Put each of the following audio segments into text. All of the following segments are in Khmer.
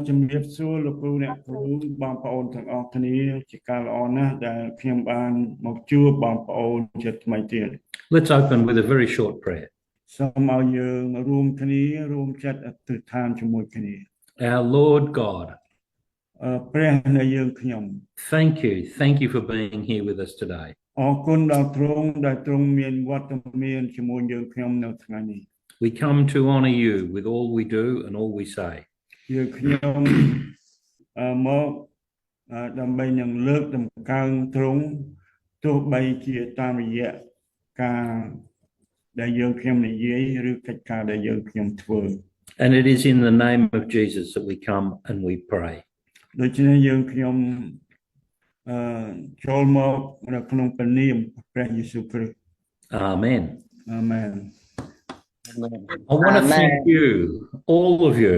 ជំរាបសួរលោកគ្រូអ្នកគ្រូបងប្អូនទាំងអស់គ្នាជាការល្អណាស់ដែលខ្ញុំបានមកជួបបងប្អូនជាថ្មីទៀត Let's open with a very short prayer. សូមឲ្យយើងរួមគ្នារួមចិត្តអធិដ្ឋានជាមួយគ្នា Our Lord God, ព្រះនៃយើងខ្ញុំ thank you for being here with us today. អរគុណដល់ទ្រង់ដែលទ្រង់មានវត្តមានជាមួយយើងខ្ញុំនៅថ្ងៃនេះ We come to honor you with all we do and all we say. យើងខ្ញុំមកដើម្បីនឹងលើកតម្កើងទ្រង់ទោះបីជាតាមរយៈការដែលយើងខ្ញុំនិយាយឬកិច្ចការដែលយើងខ្ញុំធ្វើ And it is in the name of Jesus that we come and we pray. ដូច្នេះយើងខ្ញុំចូលមកនៅក្នុងព្រះនាមព្រះយេស៊ូវគ្រីស្ទ Amen. Amen. I want to thank you, all of you,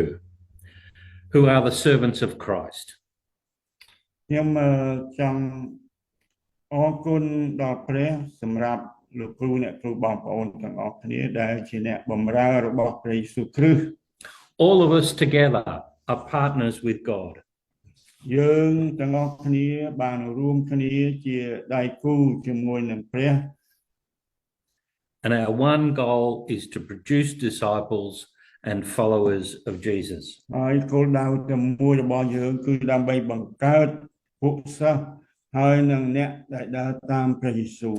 who are the servants of Christ. ខ្ញុំចង់អរគុណដល់ព្រះសម្រាប់លោកគ្រូអ្នកគ្រូបងប្អូនទាំងអស់គ្នាដែលជាអ្នកបម្រើរបស់ព្រះយេស៊ូវគ្រីស្ទ All of us together are partners with God. យើងទាំងអស់គ្នាបានរួមគ្នាជាដៃគូជាមួយនឹងព្រះ And our one goal is to produce disciples and followers of Jesus. ហើយគោលដៅទីមួយរបស់យើងគឺដើម្បីបង្កើតពួកសិស្សហើយនឹងអ្នកដែលដើរតាមព្រះយេស៊ូវ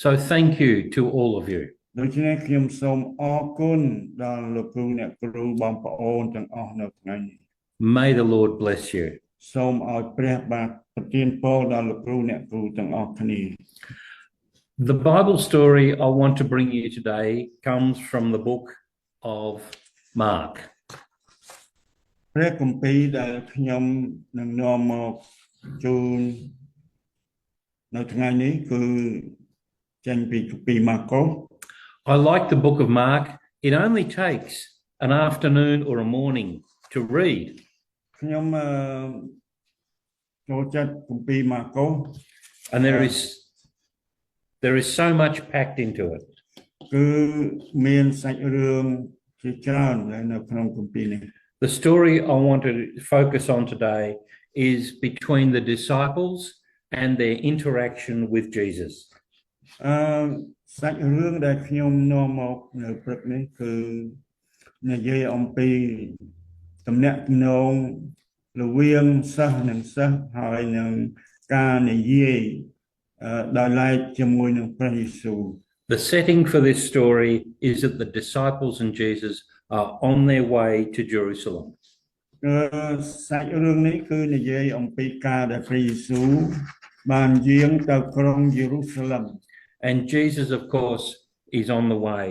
So thank you to all of you. ដូច្នេះខ្ញុំសូមអរគុណដល់លោកគ្រូអ្នកគ្រូបងប្អូនទាំងអស់នៅថ្ងៃនេះ May the Lord bless you. សូមឲ្យព្រះបាទប្រទានពរដល់លោកគ្រូអ្នកគ្រូទាំងអស់គ្នា The Bible story I want to bring you today comes from the book of Mark. ព្រះគម្ពីរដែលខ្ញុំនឹងនាំមកជូននៅថ្ងៃនេះគឺចេញពីគម្ពីរម៉ាកុស I like the book of Mark. It only takes an afternoon or a morning to read. ខ្ញុំចូលចិត្តគម្ពីរម៉ាកុស And there is so much packed into it. គឺមានសាច់រឿងជាច្រើននៅក្នុងគម្ពីរនេះ The story I want to focus on today is between the disciples and their interaction with Jesus. សាច់រឿងដែលខ្ញុំនាំមកនៅព្រឹកនេះគឺនិយាយអំពីទំនាក់ទំនងរវាងសិស្សនិងសិស្សហើយនឹងការនិយាយដោយឡែកជាមួយនឹងព្រះយេស៊ូវ The setting for this story is that the disciples and Jesus are on their way to Jerusalem. សាច់រឿងនេះគឺនិយាយអំពីការដែលព្រះយេស៊ូវបានយាងទៅក្រុងយេរូសាឡិម And Jesus, of course, is on the way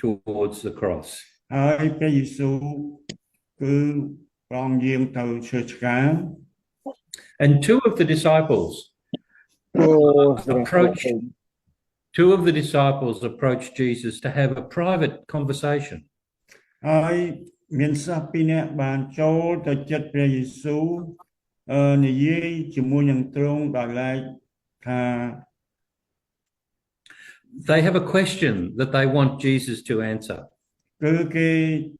towards the cross. ហើយព្រះយេស៊ូវគឺព្រះអង្គយាងទៅឈើឆ្កាង And two of the disciples approached Jesus to have a private conversation. ហើយមានសិស្សពីរនាក់បានចូលទៅជិតព្រះយេស៊ូវនិយាយជាមួយនឹងទ្រង់ដោយឡែកថា They have a question that they want Jesus to answer. គឺគេ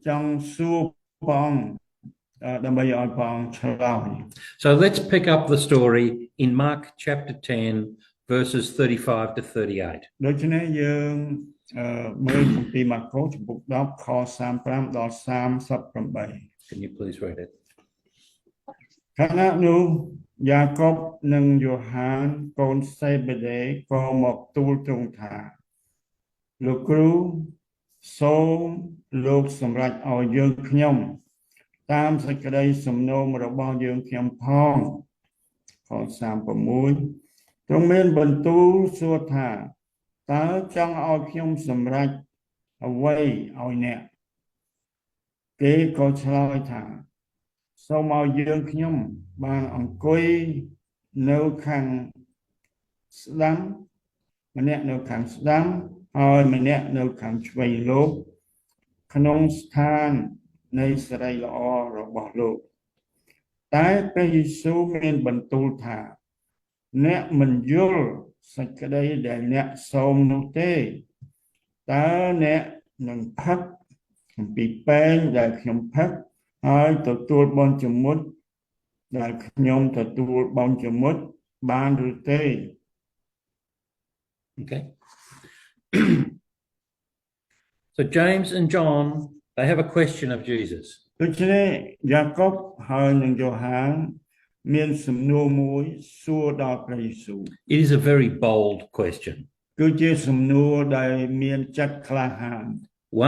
ចង់សួរព្រះអង្គដើម្បីឲ្យព្រះអង្គឆ្លើយ So let's pick up the story in Mark chapter 10 verses 35 to 38. ដូច្នេះយើងមើលគម្ពីរម៉ាកុសចំពុក10ខ35ដល់38 Can you please read it? ខណៈនោះយ៉ាកុបនិងយ៉ូហានកូនសេបេដេក៏មកទូលទ្រង់ថាលោកគ្រូសូមលោកសម្រេចឲ្យយើងខ្ញុំតាមសេចក្តីសំណូមរបស់យើងខ្ញុំផងខ36ទ្រង់មានបន្ទូលសួរថាតើចង់ឲ្យខ្ញុំសម្រេចអ្វីឲ្យអ្នកគេក៏ឆ្លើយថាសូមឲ្យយើងខ្ញុំបានអង្គុយនៅខាងស្ដាំម្នាក់នៅខាងស្ដាំហើយម្នាក់នៅខាងឆ្វេងលោកក្នុងស្ថាននៃសេរីល្អរបស់លោកតែព្រះយេស៊ូវមានបន្ទូលថាអ្នកមិនយល់សេចក្តីដែលអ្នកសូមនោះទេតើអ្នកនឹងផឹកអំពីពែងដែលខ្ញុំផឹក ហើយទទួលបន់ជាមុតដែលខ្ញុំទទួលបន់ជាមុតបានឬទេ Okay. So James and John, they have a question of Jesus. ដូច្នេះយ៉ាកុបហើយនិងយ៉ូហានមានសំណួរមួយសួរដល់ព្រះយេស៊ូវ It is a very bold question. គឺជាសំណួរដែលមានចិត្តក្លាហាន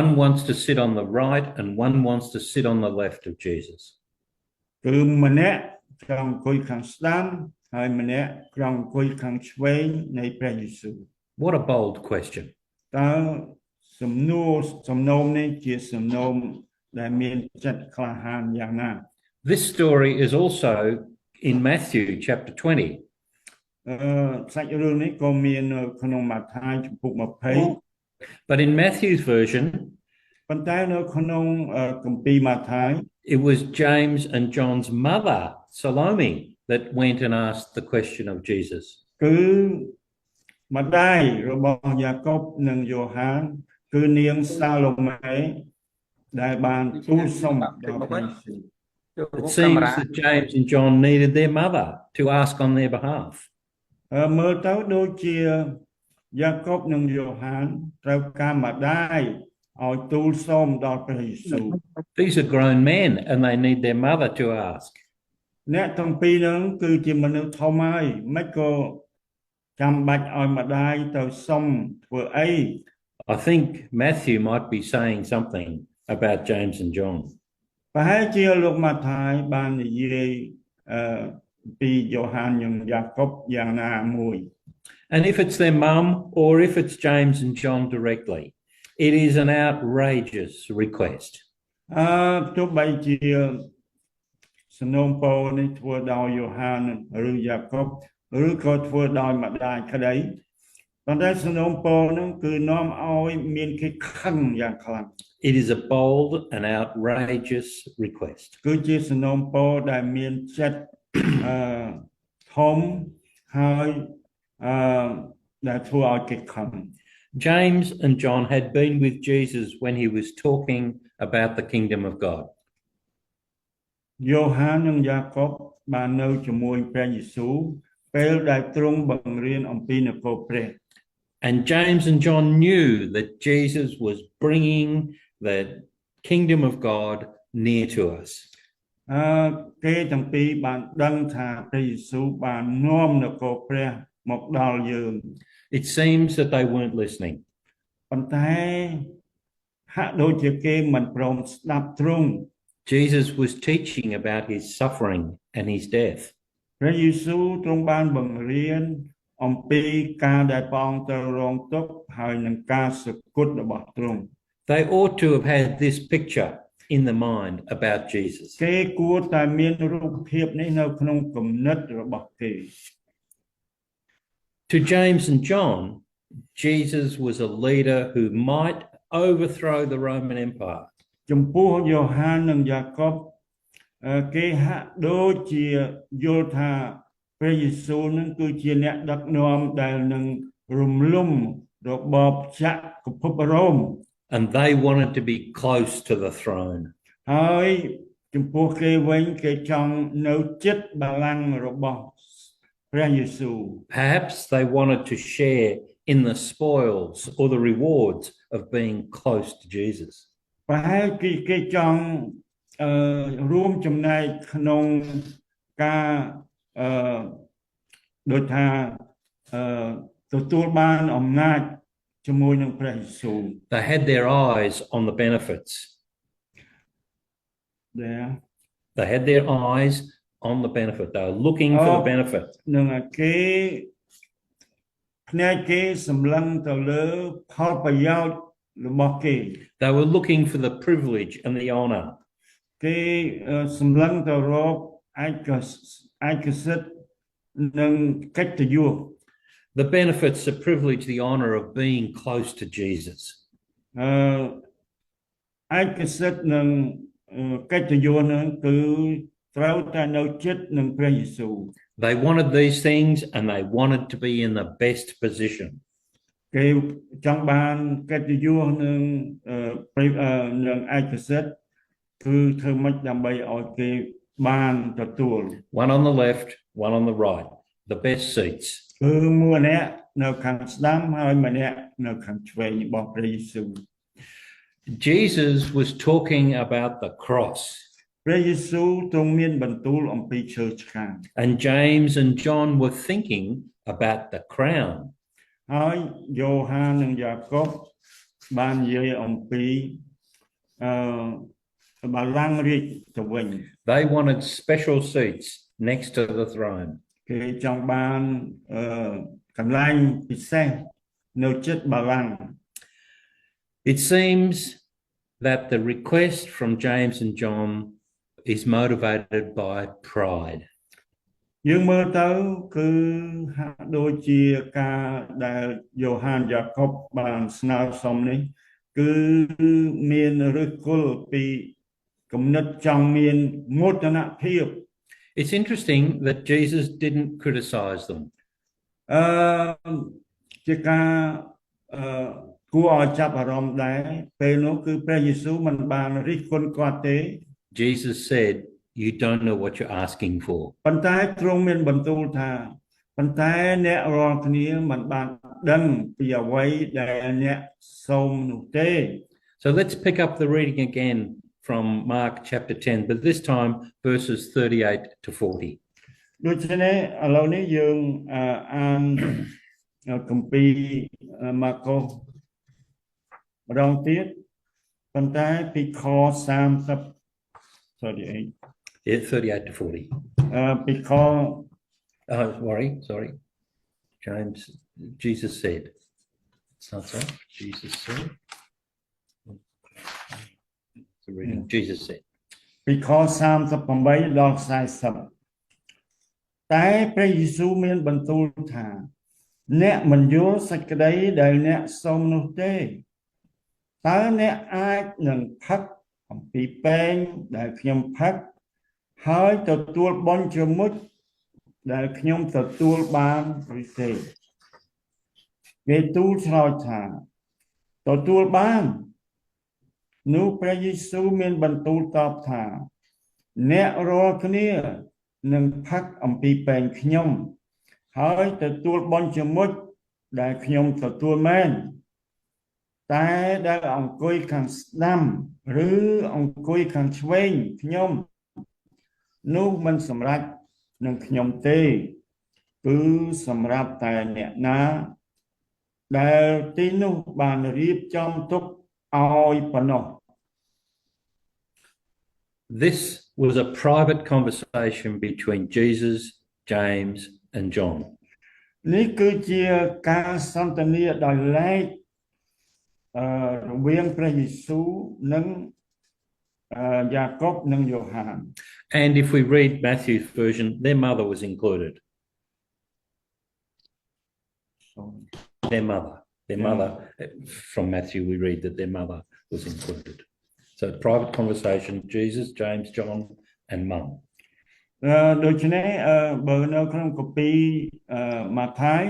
One wants to sit on the right and one wants to sit on the left of Jesus. គឺម្នាក់ចង់អង្គុយខាងស្ដាំហើយម្នាក់ចង់អង្គុយខាងឆ្វេងនៃព្រះយេស៊ូវ What a bold question. តើសំណួរសំណូមនេះជាសំណូមដែលមានចិត្តក្លាហានយ៉ាងណា This story is also in Matthew chapter 20. សាច់រឿងនេះក៏មាននៅក្នុងម៉ាថាយចំពុក20 But in Matthew's version, ប៉ុន្តែនៅក្នុងគម្ពីរម៉ាថាយ it was James and John's mother, Salome, that went and asked the question of Jesus. គឺម្ដាយរបស់យ៉ាកុបនិងយ៉ូហានគឺនាងសាឡូមេដែលបានទូលសុំដល់ព្រះយេស៊ូវ It seems that James and John needed their mother to ask on their behalf. មើលទៅដូចជាយ៉ាកុបនិងយ៉ូហានត្រូវការម្ដាយឲ្យទូលសុំដល់ព្រះយេស៊ូវ These are grown men and they need their mother to ask. អ្នកទាំងពីរហ្នឹងគឺជាមនុស្សធំហើយមិនក៏ចាំបាច់ឲ្យម្ដាយទៅសុំធ្វើអី I think Matthew might be saying something about James and John. ប្រហែលជាលោកម៉ាថាយបាននិយាយពីយ៉ូហាននិងយ៉ាកុបយ៉ាងណាមួយ And if it's their mum or if it's James and John directly, it is an outrageous request. ទោះបីជាសំណូមពរនេះធ្វើដោយយ៉ូហានឬយ៉ាកុបឬក៏ធ្វើដោយម្ដាយក្តីប៉ុន្តែសំណូមពរហ្នឹងគឺនាំឲ្យមានគេខឹងយ៉ាងខ្លាំង It is a bold and outrageous request. គឺជាសំណូមពរដែលមានចិត្តធំហើយដែលធ្វើឲ្យគេខឹង James and John had been with Jesus when he was talking about the kingdom of God. យ៉ូហាននិងយ៉ាកុបបាននៅជាមួយព្រះយេស៊ូវពេលដែលទ្រង់បង្រៀនអំពីនគរព្រះ And James and John knew that Jesus was bringing the kingdom of God near to us. គេទាំងពីរបានដឹងថាព្រះយេស៊ូវបាននាំនគរព្រះមកដល់យើង It seems that they weren't listening. ប៉ុន្តែហាក់ដូចជាគេមិនព្រមស្ដាប់ទ្រង់ Jesus was teaching about his suffering and his death. ព្រះយេស៊ូវទ្រង់បានបង្រៀនអំពីការដែលព្រះអង្គត្រូវរងទុក្ខហើយនឹងការសគត់របស់ទ្រង់ They ought to have had this picture in the mind about Jesus. គេគួរតែមានរូបភាពនេះនៅក្នុងគំនិតរបស់គេ To James and John, Jesus was a leader who might overthrow the Roman Empire. ចំពោះយ៉ូហាននិងយ៉ាកុបគេហាក់ដូចជាយល់ថាព្រះយេស៊ូវនឹងគឺជាអ្នកដឹកនាំដែលនឹងរំលំរបបចក្រភពរ៉ូម And they wanted to be close to the throne. ហើយចំពោះគេវិញគេចង់នៅជិតបល្ល័ង្ករបស់ព្រះយេស៊ូវ Perhaps they wanted to share in the spoils or the rewards of being close to Jesus. ប្រហែលគេចង់រួមចំណែកក្នុងការដូចថាទទួលបានអំណាចជាមួយនឹងព្រះយេស៊ូវ They had their eyes on the benefits. They had their eyes on the benefit. They were looking for the benefit. នឹងគេភ្នែកគេសម្លឹងទៅលើផលប្រយោជន៍របស់គេ They were looking for the privilege and the honor. គេសម្លឹងទៅរកឯកសិទ្ធិនិងកិត្តិយស The benefits, the privilege, the honor of being close to Jesus. ឯកសិទ្ធិនិងកិត្តិយសហ្នឹងគឺត្រូវតែនៅជិតនឹងព្រះយេស៊ូវ They wanted these things and they wanted to be in the best position. គេចង់បានកិត្តិយសនិងឯកសិទ្ធិ គឺធ្វើម៉េចដើម្បីឲ្យគេបានទទួល one on the left, one on the right, the best seats. គឺមួយម្នាក់នៅខាងស្ដាំហើយម្នាក់នៅខាងឆ្វេងរបស់ព្រះយេស៊ូវ Jesus was talking about the cross, ព្រះយេស៊ូវទ្រង់មានបន្ទូលអំពីឈើឆ្កាង and James and John were thinking about the crown. ហើយយ៉ូហាននិងយ៉ាកុបបាននិយាយអំពីបល្ល័ង្ករាជទៅវិញ They wanted special seats next to the throne. គេចង់បានកន្លែងពិសេសនៅជិតបល្ល័ង្ក It seems that the request from James and John is motivated by pride. យើងមើលទៅគឺហាក់ដូចជាការដែលយ៉ូហានយ៉ាកុបបានស្នើសុំនេះគឺមានឫសគល់ពីគំនិតចង់មានមោទនភាព It's interesting that Jesus didn't criticize them. ជាការគួរឲ្យចាប់អារម្មណ៍ដែរពេលនោះគឺព្រះយេស៊ូវមិនបានរិះគន់គាត់ទេ Jesus said, "You don't know what you're asking for." ប៉ុន្តែទ្រង់មានបន្ទូលថាប៉ុន្តែអ្នករាល់គ្នាមិនបានដឹងពីអ្វីដែលអ្នកសូមនោះទេ So let's pick up the reading again from Mark chapter 10, but this time verses 38 to 40. ដូច្នេះឥឡូវនេះយើងអានគម្ពីរម៉ាកុសម្ដងទៀតប៉ុន្តែពីខ30 38 Yeah, 38 to 40. ពីខ Sorry. James, Jesus said. That's right. Jesus said. The reading. Jesus said. ពីខ38ដល់40តែព្រះយេស៊ូវមានបន្ទូលថាអ្នកមិនយល់សេចក្តីដែលអ្នកសូមនោះទេតើអ្នកអាចនឹងផឹកអំពីពែងដែលខ្ញុំផឹកហើយទទួលបុណ្យជាមុជដែលខ្ញុំទទួលបានឬទេគេទូលឆ្លើយថាទទួលបាននោះព្រះយេស៊ូវមានបន្ទូលតបថាអ្នករាល់គ្នានឹងផឹកអំពីពែងខ្ញុំហើយទទួលបុណ្យជាមុជដែលខ្ញុំទទួលមែនតែដែលអង្គុយខាងស្ដាំឬអង្គុយខាងឆ្វេងខ្ញុំនោះមិនសម្រេចនឹងខ្ញុំទេគឺសម្រាប់តែអ្នកណាដែលទីនោះបានរៀបចំទុកឲ្យប៉ុណ្ណោះ This was a private conversation between Jesus, James, and John. នេះគឺជាការសន្ទនាដោយឡែករវាងព្រះយេស៊ូវនិងយ៉ាកុបនិងយ៉ូហាន And if we read Matthew's version, their mother was included. Their mother. From Matthew, we read that their mother was included. So private conversation, Jesus, James, John, and mum. ដូច្នេះបើនៅក្នុងកាពីម៉ាថាយ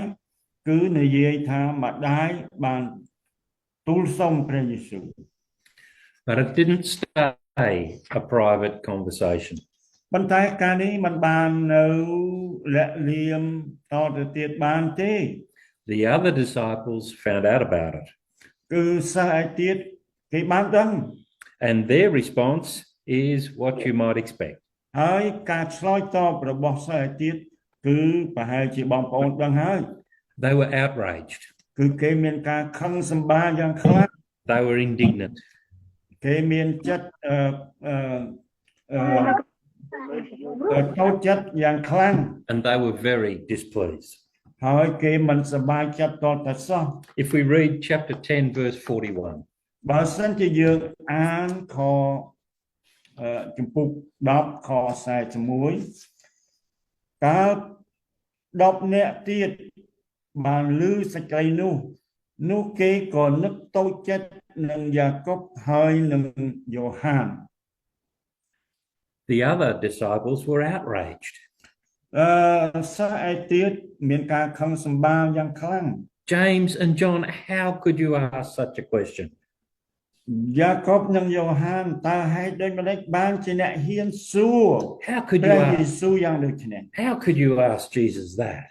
គឺនិយាយថាម្ដាយបានទូលសុំព្រះយេស៊ូវ But it didn't stay a private conversation. ប៉ុន្តែការនេះមិនបាននៅលាក់លៀមតទៅទៀតបានទេ The other disciples found out about it. គឺសិស្សឯទៀតគេបានដឹង And their response is what you might expect. ហើយការឆ្លើយតបរបស់សិស្សឯទៀតគឺប្រហែលជាបងប្អូនដឹងហើយ They were outraged. គឺគេមានការខឹងសម្បារយ៉ាងខ្លាំង They were indignant. គេមានចិត្តតូចចិត្តយ៉ាងខ្លាំង And they were very displeased. ហើយគេមិនសប្បាយចិត្តតតែសោះ If we read chapter 10, verse 41. បើសិនជាយើងអានខចំពុក10ខ41តើ10នាក់ទៀតបានឮសេចក្តីនោះគេក៏នឹកតូចចិត្តនឹងយ៉ាកុបហើយនឹងយ៉ូហាន The other disciples were outraged. សិស្សឯទៀតមានការខឹងសម្បារយ៉ាងខ្លាំង James and John, how could you ask such a question? យ៉ាកបនិងយ៉ូហានតើហេតុដូចម្ដេចបានជាអ្នកហ៊ានសួរ How could ព្រះ you យេ ask, ស៊ូវយ៉ាងដូចនេះ how could you ask Jesus that?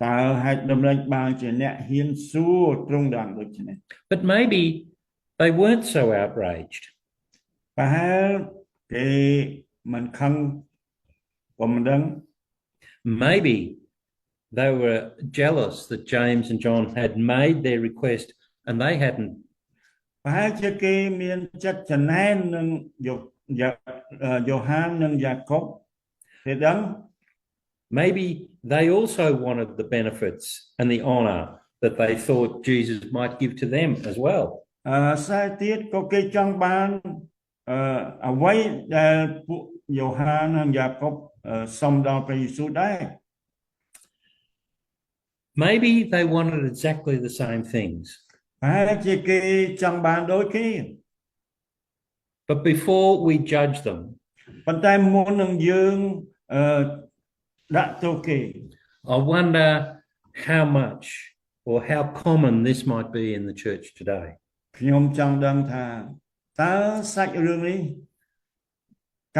តើហេតុដូចម្ដេចបានជាអ្នកហ៊ានសួរទ្រង់យ៉ាងដូចនេះ But maybe they weren't so outraged. ប្រហែលគេមិនខឹងក៏មិនដឹង Maybe they were jealous that James and John had made their request and they hadn't. ប្រហែលជាគេមានចិត្តចំណែននឹងយ៉ូហាននិងយ៉ាកបគេដឹង Maybe they also wanted the benefits and the honor that they thought Jesus might give to them as well. ខ្សែទៀតក៏គេចង់បានអ្វីដែលពួកយ៉ូហាននិងយ៉ាកបសុំដល់ព្រះយេស៊ូវដែរ Maybe they wanted exactly the same things. ប្រហែលជាគេចង់បានដូចគ្នា But before we judge them, ប៉ុន្តែមុននឹងយើងដាក់ទោសគេ I wonder how much or how common this might be in the church today. ខ្ញុំចង់ដឹងថាតើសាច់រឿងនេះ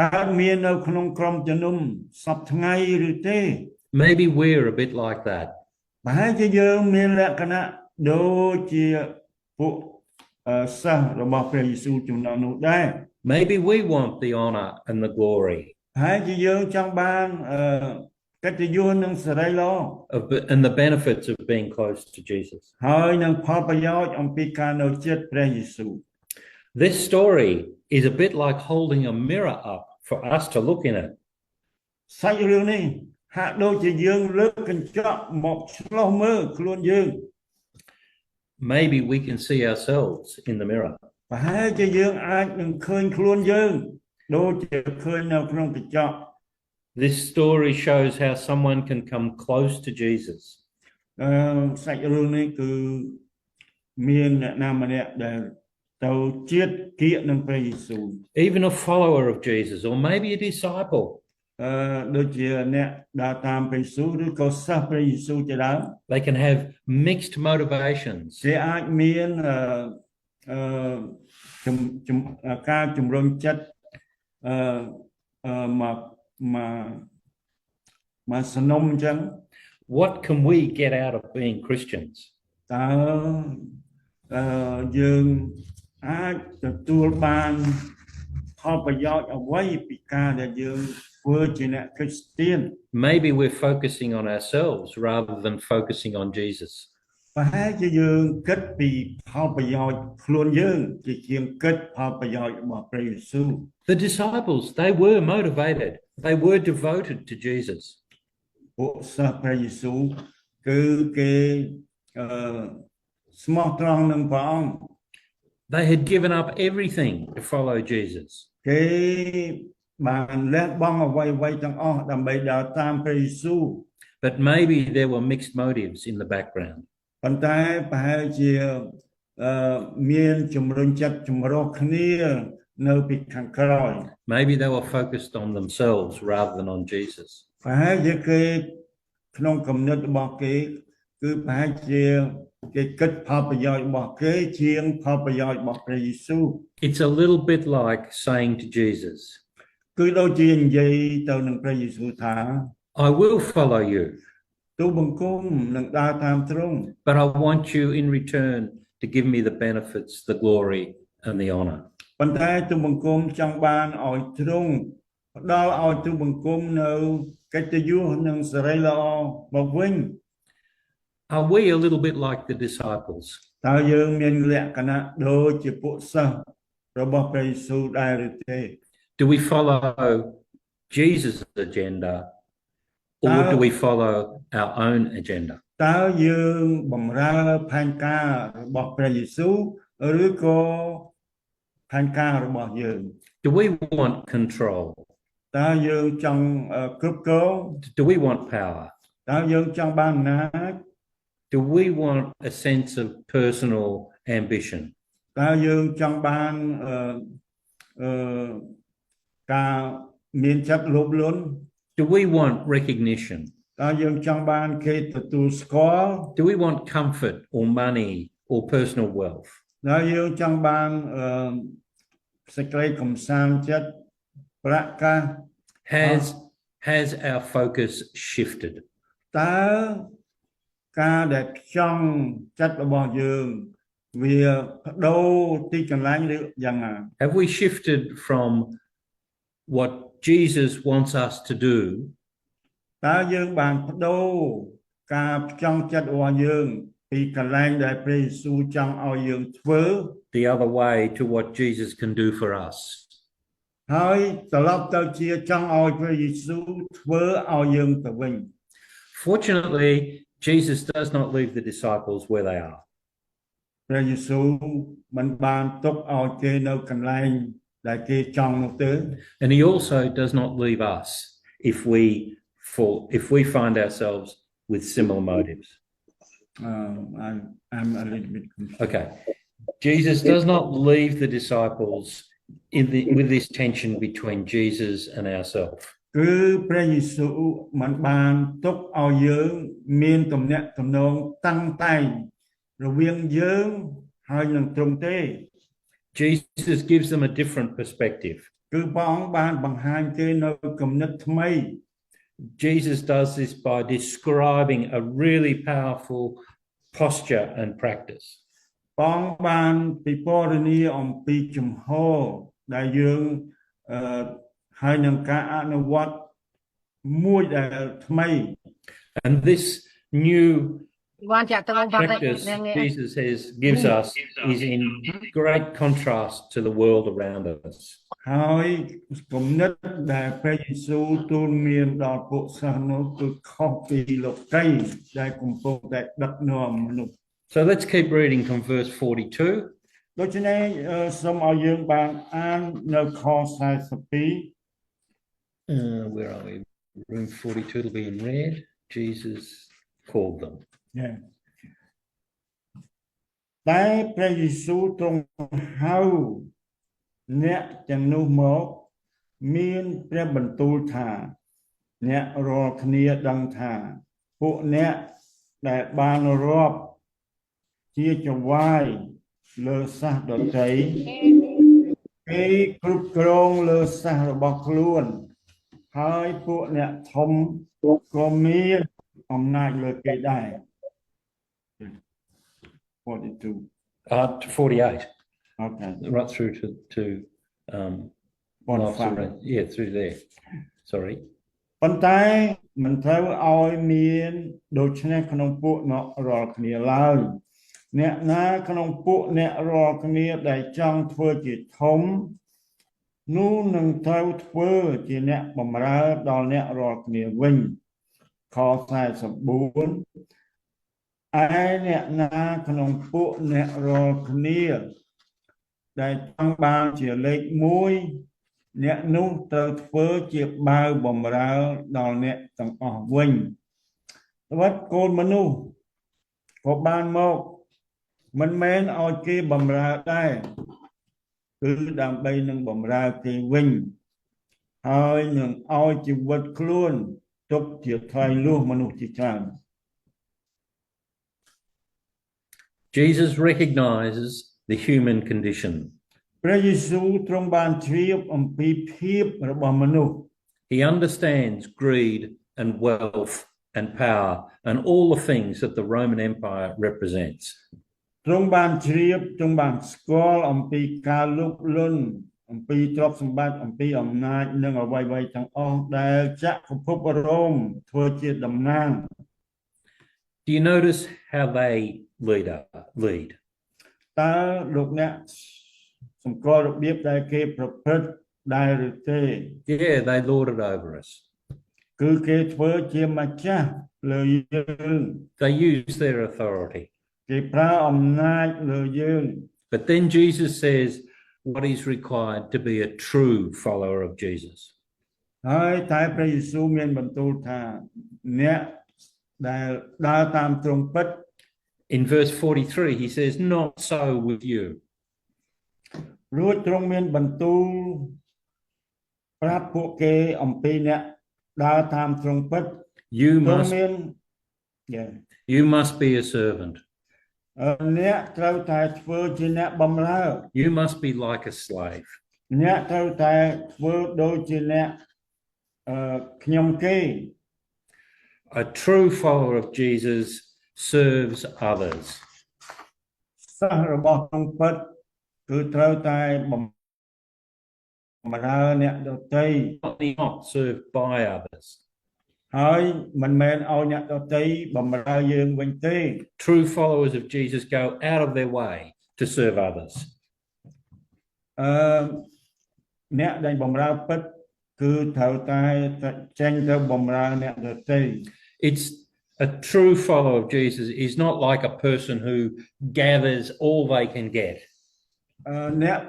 កើតមាននៅក្នុងក្រុមជំនុំសពថ្ងៃឬទេ Maybe we're a bit like that. ប្រហែលជាយើងមានលក្ខណៈដូចជាពួកសិស្សរបស់ព្រះយេស៊ូវចំណុចនោះដែរ Maybe we want the honor and the glory ប្រហែលជាយើងចង់បានកិត្តិយសនិងសេរីល្អ and the benefits of being close to Jesus. ហើយនឹងផលប្រយោជន៍អំពីការនៅជិតព្រះយេស៊ូវ This story is a bit like holding a mirror up for us to look in it. សាច់រឿងនេះហាក់ដូចជាយើងលើកកញ្ចក់មកឆ្លុះមើលខ្លួនយើង Maybe we can see ourselves in the mirror. ប្រហែលជាយើងអាចនឹងឃើញខ្លួនយើងដូចជាឃើញនៅក្នុងកញ្ចក់ This story shows how someone can come close to Jesus. សាច់រឿងនេះគឺមានអ្នកណាម្នាក់ដែលទៅជាតិគៀកនឹងព្រះយេស៊ូវ Even a follower of Jesus or maybe a disciple. ដូចជាអ្នកដើរតាមព្រះយេស៊ូវឬក៏សិស្សព្រះយេស៊ូវជាដើម They can have mixed motivations. គេអាចមានការជំរុញចិត្តមកសំណុំអញ្ចឹង What can we get out of being Christians? តើយើងអាចទទួលបានផលប្រយោជន៍អ្វីពីការដែលយើងធ្វើជាអ្នកគ្រីស្ទាន Maybe we're focusing on ourselves rather than focusing on Jesus. ប្រហែលជាយើងគិតពីផលប្រយោជន៍ខ្លួនយើងជាជាងគិតផលប្រយោជន៍របស់ព្រះយេស៊ូវ The disciples, they were motivated. They were devoted to Jesus. ពួកសិស្សព្រះយេស៊ូវគឺគេស្មោះត្រង់នឹងព្រះអង្គ They had given up everything to follow Jesus. គេបានលះបង់អ្វីៗទាំងអស់ដើម្បីដើរតាមព្រះយេស៊ូវ But maybe there were mixed motives in the background. ប៉ុន្តែប្រហែលជាមានជំរុញចិត្តចម្រុះគ្នានៅពីខាងក្រោយ Maybe they were focused on themselves rather than on Jesus. ប្រហែលជាគេក្នុងគំនិតរបស់គេគឺប្រហែលជាគេគិតផលប្រយោជន៍របស់គេជាងផលប្រយោជន៍របស់ព្រះយេស៊ូវ It's a little bit like saying to Jesus, គឺដូចជានិយាយទៅនឹងព្រះយេស៊ូវថា I will follow you, ទូលបង្គំនឹងដើរតាមទ្រង់ but I want you in return to give me the benefits, the glory, and the honor. ប៉ុន្តែទូលបង្គំចង់បានឲ្យទ្រង់ផ្ដល់ឲ្យទូលបង្គំនៅកិត្តិយសនិងសេរីល្អមកវិញ Are we a little bit like the disciples? តើយើងមានលក្ខណៈដូចជាពួកសិស្សរបស់ព្រះយេស៊ូវដែរឬទេ Do we follow Jesus' agenda or do we follow our own agenda? តើយើងបម្រើផែនការរបស់ព្រះយេស៊ូវឬក៏ផែនការរបស់យើង Do we want control? តើយើងចង់គ្រប់គ្រង Do we want power? តើយើងចង់បានអំណាច Do we want a sense of personal ambition? តើយើងចង់បានការមានចិត្តលោភលន់ Do we want recognition? តើយើងចង់បាន គេទទួលស្គាល់ Do we want comfort or money or personal wealth? ដែលយើងចង់បានសេចក្តីកំសាន្តចិត្តប្រកាស has our focus shifted? តើការដែលខ្ចង់ចិត្តរបស់យើងវាបដូរទីកន្លែងឬយ៉ាងណា Have we shifted from what Jesus wants us to do តើយើងបានបដូរការខ្ចង់ចិត្តរបស់យើងពីកន្លែងដែលព្រះយេស៊ូវចង់ឲ្យយើងធ្វើ the other way to what Jesus can do for us? ហើយត្រឡប់ទៅជាចង់ឲ្យព្រះយេស៊ូវធ្វើឲ្យយើងទៅវិញ Fortunately, Jesus does not leave the disciples where they are. ព្រះយេស៊ូវមិនបានទុកឲ្យគេនៅកន្លែងដែលគេចង់នោះទេ And he also does not leave us if we find ourselves with similar motives. I'm a little bit confused. Okay. Jesus does not leave the disciples with this tension between Jesus and ourselves. គឺព្រះយេស៊ូវមិនបានទុកឲ្យយើងមានទំនាក់ទំនងតាំងតែងរវាងយើងហើយនឹងទ្រង់ទេ Jesus gives them a different perspective. គឺព្រះអង្គបានបង្ហាញគេនៅគំនិតថ្មី Jesus does this by describing a really powerful posture and practice. ព្រះអង្គបានពិពណ៌នាអំពីជំហរដែលយើងហើយនឹងការអនុវត្តមួយដែលថ្មី And this new practice Jesus gives us is in great contrast to the world around us. ហើយគំនិតដែលព្រះយេស៊ូវទូលមានដល់ពួកសិស្សនោះគឺខុសពីលោកីដែលកំពុងតែដឹកនាំមនុស្ស So let's keep reading from verse 42. ដូច្នេះសូមឲ្យយើងបានអាននៅខ42 Where are we? Room 42 will be in red. Jesus called them. តែព្រះយេស៊ូវទ្រង់ហៅអ្នកទាំងនោះមកមានព្រះបន្ទូលថាអ្នករាល់គ្នាដឹងថាពួកអ្នកដែលបានរាប់ជាចង្វាយលើសាសដតីគេគ្រប់គ្រងលើសាសរបស់ខ្លួនហើយពួកអ្នកធំក៏មានអំណាចលើគេដែរ 42 48. Okay. Right through to 45 yeah, through there. Sorry. ប៉ុន្តែមិនត្រូវឲ្យមានដូច្នេះក្នុងពួកអ្នករាល់គ្នាឡើយអ្នកណាក្នុងពួកអ្នករាល់គ្នាដែលចង់ធ្វើជាធំនោះនឹងត្រូវធ្វើជាអ្នកបម្រើដល់អ្នករាល់គ្នាវិញខ44ឯអ្នកណាក្នុងពួកអ្នករាល់គ្នាដែលចង់បានជាលេខ1អ្នកនោះត្រូវធ្វើជាបាវបម្រើដល់អ្នកទាំងអស់វិញត្បិតកូនមនុស្សក៏បានមកមិនមែនឲ្យគេបម្រើដែរគឺដើម្បីនឹងបម្រើគេវិញហើយនឹងឲ្យជីវិតខ្លួនទុកជាថ្លៃលួសមនុស្សជាច្រើន Jesus recognizes the human condition. ព្រះយេស៊ូវទ្រង់បានជ្រាបអំពីភាពរបស់មនុស្ស He understands greed and wealth and power and all the things that the Roman Empire represents. ទ្រង់បានជ្រាបទ្រង់បានស្គាល់អំពីការលោភលន់អំពីទ្រព្យសម្បត្តិអំពីអំណាចនិងអ្វីៗទាំងអស់ដែលចក្រភពរ៉ូមធ្វើជាតំណាង Do you notice how they lead? តើលោកអ្នកសម្គាល់របៀបដែលគេប្រព្រឹត្តដែរឬទេ Yeah, they lord it over us. គឺគេធ្វើជាម្ចាស់លើយើង They use their authority. គេប្រើអំណាចលើយើង But then Jesus says what is required to be a true follower of Jesus. ហើយតែព្រះយេស៊ូវមានបន្ទូលថាអ្នកដែលដើរតាមទ្រង់ពិត In verse 43 he says not so with you. រួចទ្រង់មានបន្ទូលប្រាប់ពួកគេអំពីអ្នកដើរតាមទ្រង់ពិត You ទ្រង់ must មាន you must be a servant. អ្នកត្រូវតែធ្វើជាអ្នកបម្រើ You must be like a slave. អ្នកត្រូវតែធ្វើដូចជាអ្នកខ្ញុំគេ A true follower of Jesus serves others. សិស្សរបស់ទ្រង់ពិតគឺត្រូវតែបម្រើអ្នកដទៃ Not served by others. ហើយមិនមែនឲ្យអ្នកដទៃបម្រើយើងវិញទេ True followers of Jesus go out of their way to serve others. អ្នកដែលបម្រើពិតគឺត្រូវតែចេញទៅបម្រើអ្នកដទៃ It's a true follower of Jesus is not like a person who gathers all they can get. អ្នក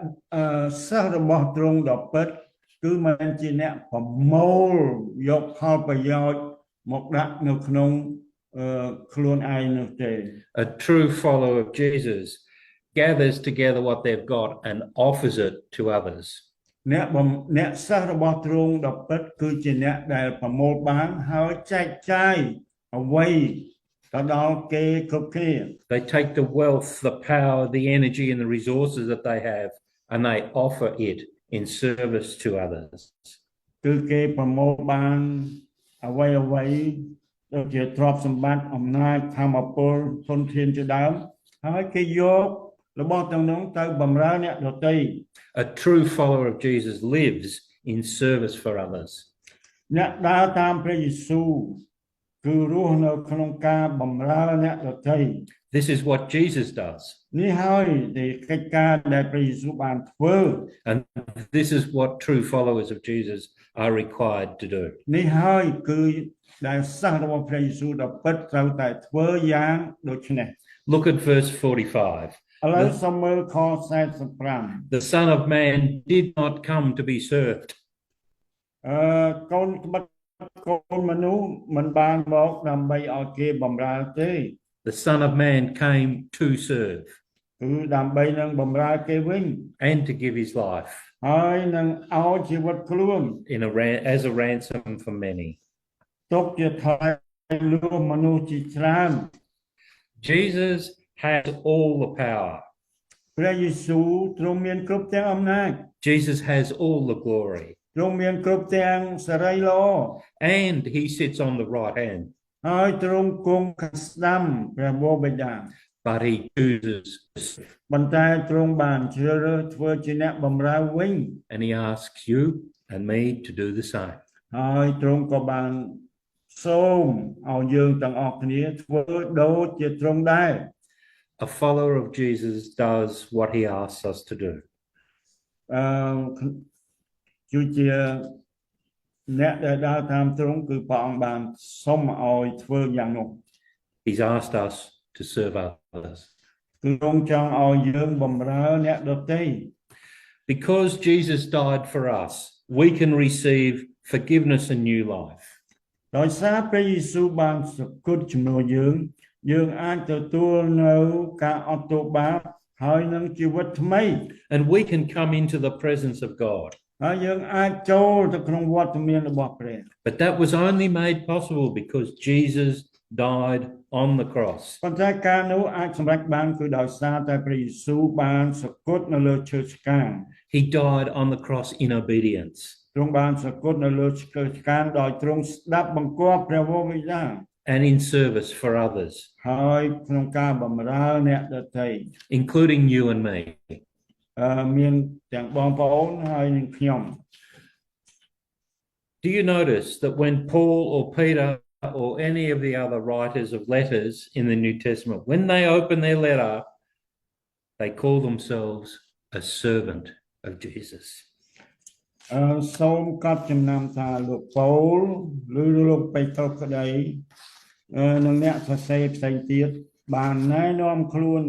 សិស្សរបស់ទ្រង់ដ៏ពិតគឺមិនជាអ្នកប្រមូលយកផលប្រយោជន៍មកដាក់នៅក្នុងខ្លួនឯងនោះទេ A true follower of Jesus gathers together what they've got and offers it to others. អ្នកសិស្សរបស់ទ្រង់ដ៏ពិតគឺជាអ្នកដែលប្រមូលបានហើយចែកចាយអ្វីទៅដល់គេគ្រប់គ្នា They take the wealth, the power, the energy and the resources that they have and they offer it in service to others. គឺគេប្រមូលបានអ្វីដូចជាទ្រព្យសម្បត្តិអំណាចធម៌ពលធនធានជាដើមហើយគេយករបស់ទាំងនោះទៅបម្រើអ្នកដទៃ A true follower of Jesus lives in service for others. អ្នកដើរតាមព្រះយេស៊ូវគឺរស់នៅក្នុងការបម្រើអ្នកដទៃ This is what Jesus does. នេះហើយដែលកិច្ចការដែលព្រះយេស៊ូវបានធ្វើ And this is what true followers of Jesus are required to do. នេះហើយគឺដែលសិស្សរបស់ព្រះយេស៊ូវដ៏ពិតត្រូវតែធ្វើយ៉ាងដូចនេះ Look at verse 45. ឥឡូវសូមមើលខ45 The Son of Man did not come to be served. កូនក្បត់កូនមនុស្សមិនបានមកដើម្បីឲ្យគេបម្រើទេ The Son of Man came to serve គឺដើម្បីនឹងបម្រើគេវិញ and to give his life ហើយនឹងឲ្យជីវិតខ្លួន as a ransom for many. ទុកជាថ្លៃលួចមនុស្សជាច្រើន Jesus has all the power. ព្រះយេស៊ូវទ្រង់មានគ្រប់ទាំងអំណាច Jesus has all the glory. ទ្រង់មានគ្រប់ទាំងសេរីល្អ And he sits on the right hand. ហើយទ្រង់គង់ខាងស្ដាំព្រះវរបិតា But he chooses to serve. ប៉ុន្តែទ្រង់បានជ្រើសរើសធ្វើជាអ្នកបម្រើវិញ And he asks you and me to do the same. ហើយទ្រង់ក៏បានសូមឲ្យយើងទាំងអស់គ្នាធ្វើដូចជាទ្រង់ដែរ A follower of Jesus does what he asks us to do. គឺជាអ្នកដែលដើរតាមទ្រង់គឺព្រះអង្គបានសូមឲ្យធ្វើយ៉ាងនោះ He's asked us to serve others. គឺទ្រង់ចង់ឲ្យយើងបម្រើអ្នកដទៃ Because Jesus died for us, we can receive forgiveness and new life. ដោយសារព្រះយេស៊ូវបានសគត់ជំនួសយើងអាចទទួលនៅការអត់ទោសបាបហើយនឹងជីវិតថ្មី And we can come into the presence of God. ហើយយើងអាចចូលទៅក្នុងវត្តមានរបស់ព្រះ But that was only made possible because Jesus died on the cross. ប៉ុន្តែការនោះអាចសម្រេចបានគឺដោយសារតែព្រះយេស៊ូវបានសគត់នៅលើឈើឆ្កាង He died on the cross in obedience. ទ្រង់បានសគត់នៅលើឈើឆ្កាងដោយទ្រង់ស្ដាប់បង្គាប់ព្រះវរបិតា And in service for others, ហើយក្នុងការបម្រើអ្នកដទៃ including you and me. មានទាំងបងប្អូនហើយនឹងខ្ញុំ Do you notice that when Paul or Peter or any of the other writers of letters in the New Testament, when they open their letter, they call themselves a servant of Jesus. សូមកត់ចំណាំថាលោកប៉ូលឬលោកពេត្រុសក្តីនិងអ្នកសរសេរផ្សេងទៀតបានណែនាំខ្លួន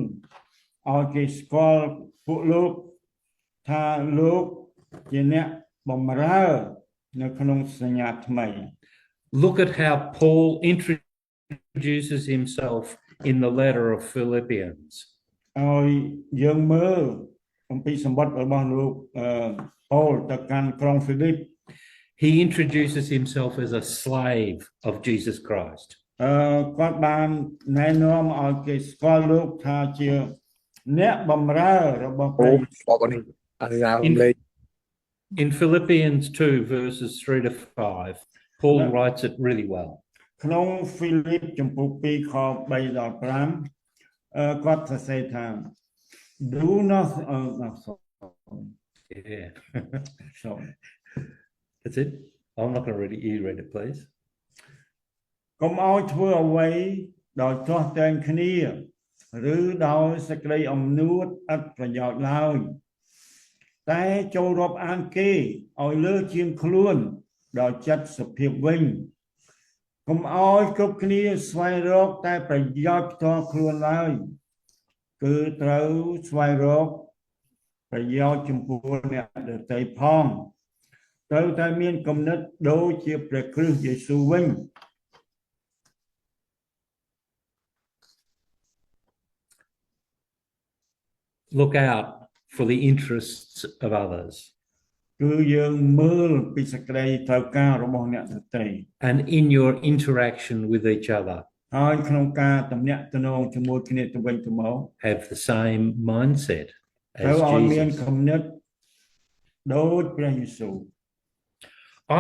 ឲ្យគេស្គាល់ពួកលោកថាលោកជាអ្នកបម្រើនៅក្នុងសញ្ញាថ្មី Look at how Paul introduces himself in the letter of Philippians. ឲ្យយើងមើលអំពីសម្បត្តិរបស់លោកប៉ូលទៅកាន់ក្រុងហ្វីលីប He introduces himself as a slave of Jesus Christ. គាត់បានណែនាំឲ្យគេស្គាល់លោកថាជាអ្នកបម្រើរបស់ព្រះ In Philippians 2, verses 3 to 5, Paul writes it really well. ក្នុងហ្វីលីបចំពោះ2ខ3ដល់5គាត់សរសេរថា do not Yeah. sorry That's it. I'm not going to read it. You read it, please. កុំឲ្យធ្វើអ្វីដោយទាស់តែងគ្នាឬដោយសេចក្តីអំនួតឥតប្រយោជន៍ឡើយតែចូលរាប់អានគេឲ្យលើជាងខ្លួនដោយចិត្តសុភាពវិញកុំឲ្យគ្រប់គ្នាស្វែងរកតែប្រយោជន៍ផ្ទាល់ខ្លួនឡើយគឺត្រូវស្វែងរកប្រយោជន៍ចំពោះអ្នកដទៃផងត្រូវតែមានគំនិតដូចជាព្រះគ្រីស្ទយេស៊ូវវិញ Look out for the interests of others. គឺយើងមើលពីសេចក្តីត្រូវការរបស់អ្នកដទៃ And in your interaction with each other, ហើយក្នុងការទំនាក់ទំនងជាមួយគ្នាទៅវិញទៅមក have the same mindset ត្រូវ as ឲ្យមាន Jesus. គំនិតដូចព្រះយេស៊ូវ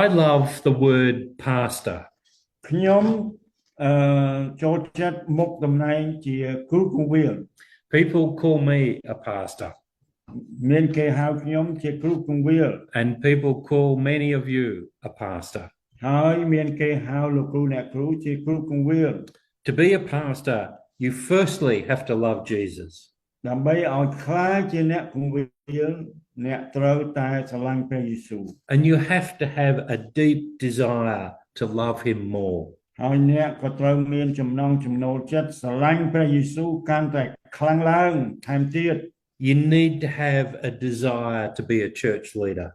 I love the word pastor. ខ្ញុំចូលចិត្តមុខតំណែងជាគ្រូគង្វាល People call me a pastor, មានគេហៅខ្ញុំជាគ្រូគង្វាល and people call many of you a pastor. ហើយមានគេហៅលោកគ្រូអ្នកគ្រូជាគ្រូគង្វាល To be a pastor, you firstly have to love Jesus. ដើម្បីឲ្យខ្លាចជាអ្នកគង្វាលអ្នកត្រូវតែស្រឡាញ់ព្រះយេស៊ូវ And you have to have a deep desire to love him more. ហើយអ្នកក៏ត្រូវមានចំណង់ចំណូលចិត្តស្រឡាញ់ព្រះយេស៊ូវកាន់តែខ្លាំងឡើងថែមទៀត You need to have a desire to be a church leader.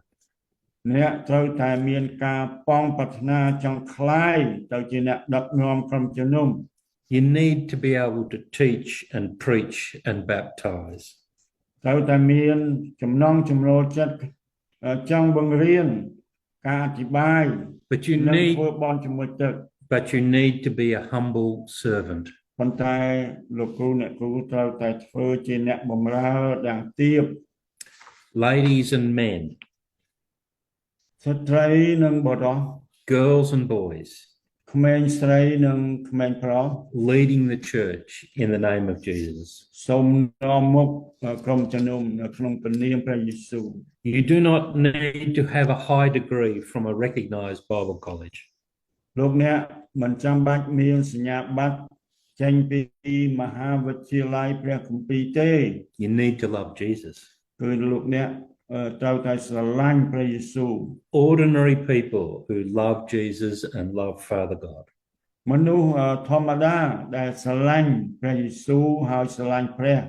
អ្នកត្រូវតែមានការប៉ងប្រាថ្នាចង់ខ្លាយទៅជាអ្នកដឹកនាំក្រុមជំនុំ You need to be able to teach and preach and baptize. ត្រូវតែមានចំណង់ចំណូលចិត្តចង់បង្រៀនការអធិប្បាយ But you និង need ធ្វើបន់ជាមួយទឹក But you need to be a humble servant. ប៉ុន្តែលោកគ្រូអ្នកគ្រូត្រូវតែធ្វើជាអ្នកបម្រើដែលទាប Ladies and men, ស្ត្រីនិងបុរស girls and boys, ក្មេងស្រីនិងក្មេងប្រុស leading the church in the name of Jesus. សូមនាំមុខក្រុមជំនុំនៅក្នុងព្រះនាមព្រះយេស៊ូវ You do not need to have a high degree from a recognized Bible college. លោកអ្នកមិនចាំបាច់មានសញ្ញាបត្រចេញពីមហាវិទ្យាល័យព្រះគម្ពីរទេ You need to love Jesus. គឺលោកអ្នកត្រូវតែស្រឡាញ់ព្រះយេស៊ូវ Ordinary people who love Jesus and love Father God. មនុស្សធម្មតាដែលស្រឡាញ់ព្រះយេស៊ូវហើយស្រឡាញ់ព្រះ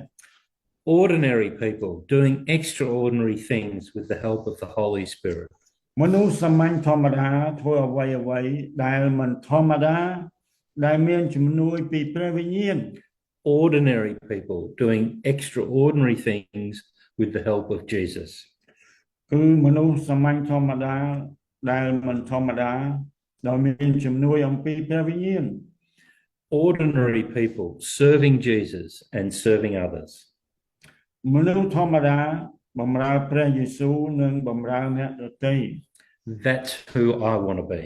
Ordinary people doing extraordinary things with the help of the Holy Spirit. មនុស្សសាមញ្ញធម្មតាធ្វើអ្វីដែលមិនធម្មតាដែលមានជំនួយពីព្រះវិញ្ញាណ Ordinary people doing extraordinary things with the help of Jesus. គឺមនុស្សសាមញ្ញធម្មតាដែលមិនធម្មតាដោយមានជំនួយអំពីព្រះវិញ្ញាណ Ordinary people serving Jesus and serving others. មនុស្សធម្មតាបម្រើព្រះយេស៊ូវនិងបម្រើអ្នកដទៃ That's who I want to be.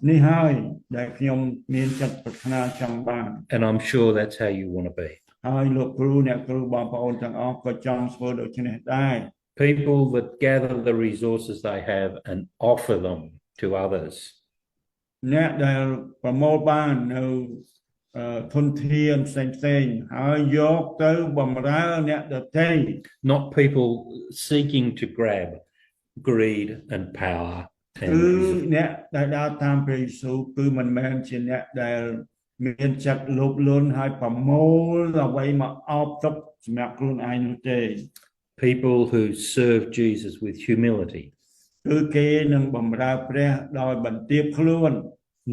នេះហើយដែលខ្ញុំមានចិត្តប្រាថ្នាចង់បាន And I'm sure that's how you want to be. ហើយលោកគ្រូអ្នកគ្រូបងប្អូនទាំងអស់ក៏ចង់ធ្វើដូចនេះដែរ People that gather the resources they have and offer them to others. អ្នកដែលប្រមូលបាននៅធនធានផ្សេងៗហើយយកទៅបម្រើអ្នកដទៃ Not people seeking to grab greed and power. គឺអ្នកដែលដើរតាមព្រះយេស៊ូវគឺមិនមែនជាអ្នកដែលមានចិត្តលោភលន់ហើយប្រមូលអ្វីមកអោបទុកសម្រាប់ខ្លួនឯងនោះទេ People who serve Jesus with humility. គឺគេនឹងបម្រើព្រះដោយបន្ទាបខ្លួន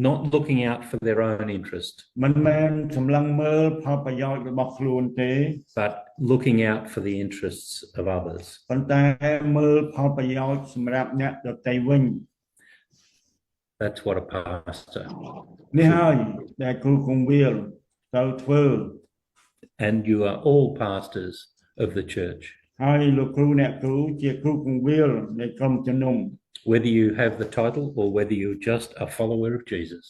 Not looking out for their own interest, មិនមែនសម្លឹងមើលផលប្រយោជន៍របស់ខ្លួនទេ but looking out for the interests of others. ប៉ុន្តែមើលផលប្រយោជន៍សម្រាប់អ្នកដទៃវិញ That's what a pastor. នេះហើយដែលគ្រូគង្វាលត្រូវធ្វើ And you are all pastors of the church. ហើយលោកគ្រូអ្នកគ្រូជាគ្រូគង្វាលនៃក្រុមជំនុំ Whether you have the title or whether you're just a follower of Jesus.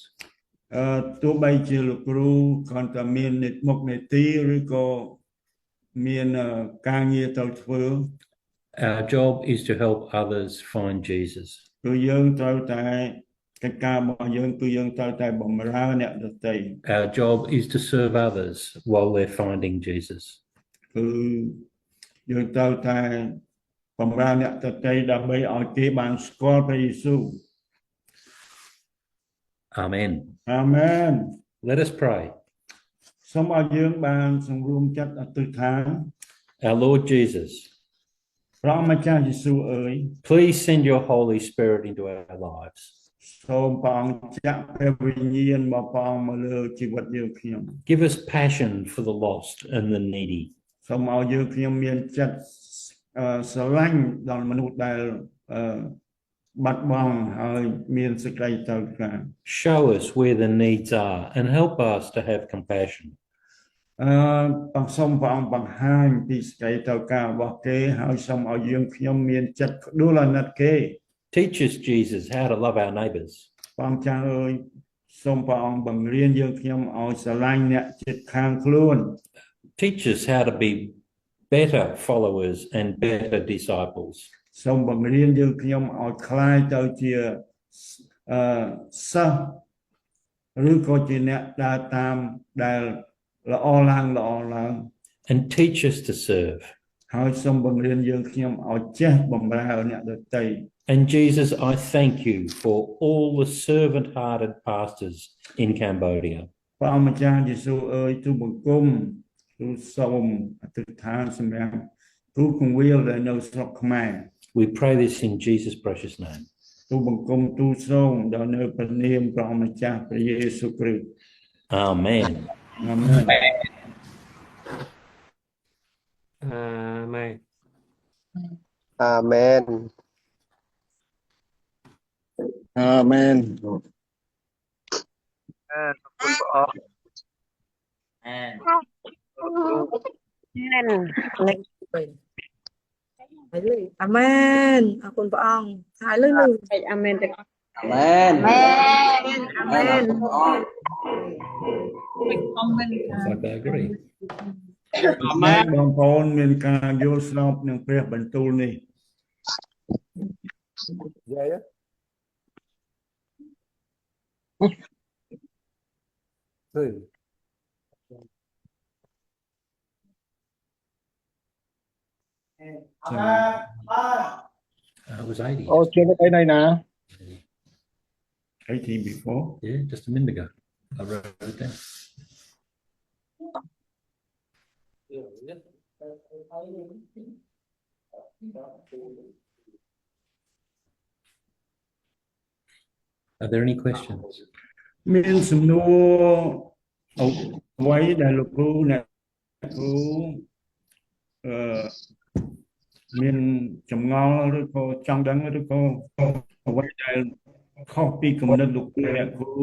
ទោះបីជាលោកគ្រូគ្រាន់តែមានមុខនេតិឬក៏មានការងារត្រូវធ្វើ Our job is to help others find Jesus. គឺយើងត្រូវតែកិច្ចការរបស់យើងគឺយើងត្រូវតែបម្រើអ្នកដទៃ Our job is to serve others while they're finding Jesus. គឺយើងត្រូវតែបម្រើអ្នកដទៃដើម្បីឲ្យគេបានស្គាល់ព្រះយេស៊ូវ Amen. អាមែន Let us pray. សូមឲ្យយើងបានសង្រួមចិត្តអធិដ្ឋាន Our Lord Jesus, ព្រះម្ចាស់យេស៊ូវអើយ please send your Holy Spirit into our lives. សូមព្រះអង្គចាក់ព្រះវិញ្ញាណមកព្រះអង្គមកលើជីវិតយើងខ្ញុំ Give us passion for the lost and the needy. សូមឲ្យយើងខ្ញុំមានចិត្តស្រឡាញ់ដល់មនុស្សដែលបាត់បង់ហើយមានសេចក្តីត្រូវការ Show us where the needs are and help us to have compassion. បងសូមព្រះអង្គបង្ហាញពីសេចក្តីត្រូវការរបស់គេហើយសូមឲ្យយើងខ្ញុំមានចិត្តផ្ដួលអាណិតគេ Teach us, Jesus, how to love our neighbours. ព្រះម្ចាស់អើយសូមព្រះអង្គបង្រៀនយើងខ្ញុំឲ្យស្រឡាញ់អ្នកជិតខាងខ្លួន Teach us how to be better followers and better disciples. សូមបង្រៀនយើងខ្ញុំឲ្យคล้ายទៅជាសិស្សឬក៏ជាអ្នកដើរតាមដែលល្អឡើង And teach us to serve. ហើយសូមបង្រៀនយើងខ្ញុំឲ្យចេះបម្រើអ្នកដទៃ And Jesus, I thank you for all the servant-hearted pastors in Cambodia. ព្រះម្ចាស់យេស៊ូវអើយទូលបង្គំទូលសូមអធិដ្ឋានសម្រាប់គ្រូគង្វាលដែលនៅស្រុកខ្មែរ We pray this in Jesus' precious name. ទូលបង្គំទូលសូមដល់នៅព្រះនាមព្រះម្ចាស់ព្រះយេស៊ូវគ្រីស្ទ Amen. អាមែន Amen. Amen. Amen. Amen. អរគុណព្រះអង្គហើយលឺ Amen. Amen. Amen. Looks like they agree. បងប្អូនមានការយល់ស្របនឹងព្រះបន្ទូលនេះ It was 80. Ô, chưa có cái này nè. 80 before Yeah, just a minute ago. I wrote it down. Are there any questions? មានសំណួរអ្វីដែលលោកគ្រូអ្នកគ្រូមានចម្ងល់ឬក៏ចង់ដឹងឬក៏អ្វីដែលខុសពីគំនិតលោកគ្រូអ្នកគ្រូ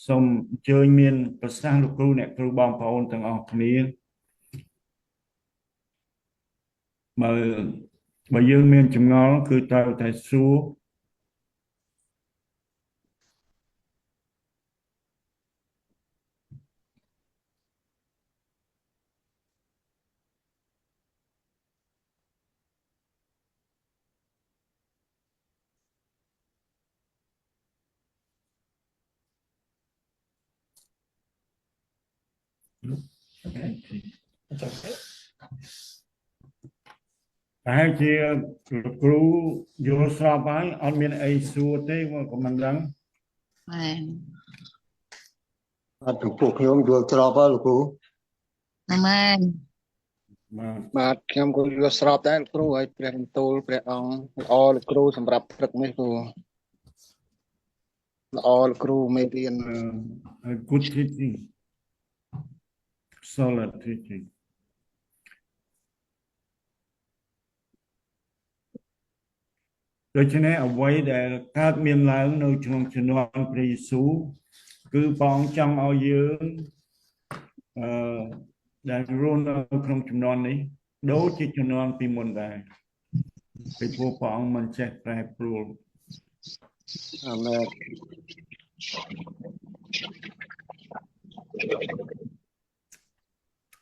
សូមអញ្ជើញមានប្រសាសន៍លោកគ្រូអ្នកគ្រូបងប្អូនទាំងអស់គ្នាបើយើងមានចម្ងល់គឺត្រូវតែសួរ Okay. That's okay. តែជាលោកគ្រូយល់ស្របហើយអត់មានអីសួរទេមកក៏មិនដឹង À, tụi côខ្ញុំយល់ស្របហើយលោកគ្រូ Amen. បាទខ្ញុំក៏យល់ស្របដែរលោកគ្រូហើយព្រះបន្ទូលព្រះអង្គល្អលោកគ្រូសម្រាប់ព្រឹកនេះគូល្អលោកគ្រូមេរៀន a good teaching solid teaching ដូច្នេះអ្វីដែលកើតមានឡើងនៅក្នុងជំនាន់ព្រះយេស៊ូវគឺព្រះអង្គចង់ឲ្យយើងដែលរស់នៅក្នុងជំនាន់នេះដូចជាជំនាន់ពីមុនដែរពីព្រោះព្រះអង្គមិនចេះប្រែប្រួល អាមែន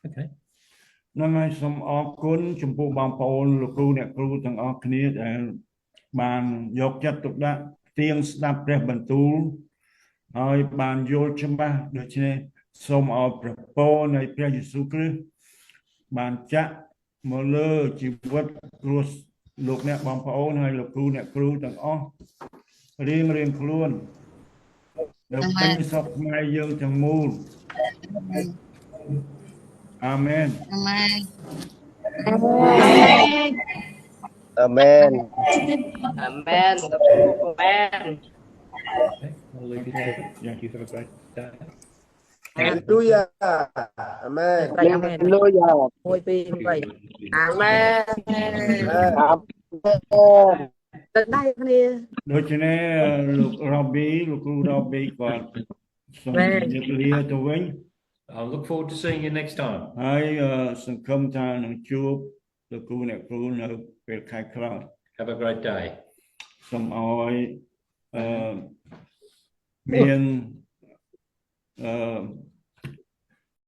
Okay. ហ្នឹងហើយសូមអរគុណចំពោះបងប្អូនលោកគ្រូអ្នកគ្រូទាំងអស់គ្នាដែលបានយកចិត្តទុកដាក់ទៀងស្ដាប់ព្រះបន្ទូលហើយបានយល់ច្បាស់ដូច្នេះសូមឲ្យព្រះពរនៃព្រះយេស៊ូវគ្រីស្ទបានចាក់មកលើជីវិតគ្រួលោកអ្នកបងប្អូនហើយលោកគ្រូអ្នកគ្រូទាំងអស់រៀងខ្លួនដែលពេញសុខផ្នែកយើងទាំងមូលអាមែន Amen. អាមែន Amen. Amen. Okay. We'll leave you to it. Yeah. You have a great day. Hallelujah អាមែន អាមែន Hallelujah 1 2 3 Amen. ទៅដៃគ្នា ដូច្នេះលោករ៉ូប៊ីលោកគ្រូរ៉ូប៊ីគាត់សូមជម្រាបលាទៅវិញ I'll look forward to seeing you next time. ហើយសង្ឃឹមថានឹងជួបលោកគ្រូអ្នកគ្រូនៅពេលខែក្រោយ Have a great day. សូមឲ្យមាន